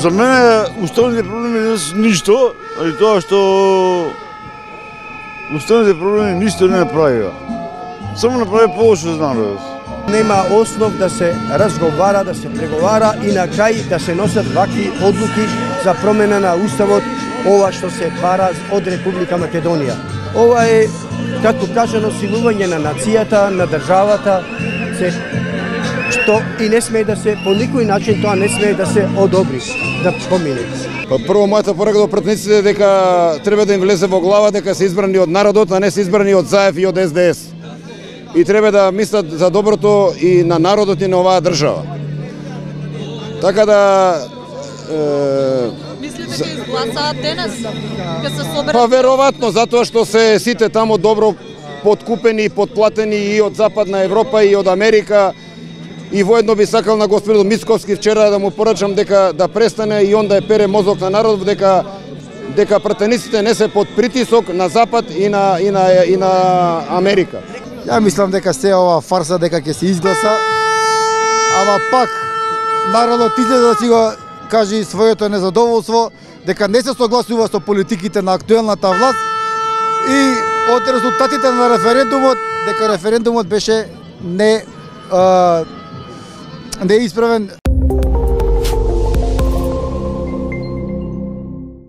За мене уставните проблеми не се ништо, али тоа што уставните проблеми ништо не направиа. Само направи полошо за народот. Нема основ да се разговара, да се преговара и на крај да се носат вакви одлуки за промена на уставот, ова што се бара од Република Македонија. Ова е, како кажано, силување на нацијата, на државата, што и не смее да се, по никој начин тоа не смее да се одобри, да помине. Прво, мојата порака до пратениците дека треба да им влезе во глава дека се избрани од народот, а не се избрани од ЗАЕФ и од СДС. И треба да мислат за доброто и на народот и на оваа држава. Така да... Мислите дека изгласаат денес? Ке се соберат? Па веројатно, затоа што се сите тамо добро подкупени и подплатени и од Западна Европа и од Америка. И воедно би сакал на господинот Мицковски вчера да му порачам дека да престане и он да ја пере мозок на народот, дека пратениците не се под притисок на Запад и на Америка. Ја мислам дека се ова фарса дека ќе се изгласа, ама пак народот излезе да си го кажи своето незадоволство, дека не се согласува со политиките на актуелната власт и од резултатите на референдумот, дека референдумот беше неисправен.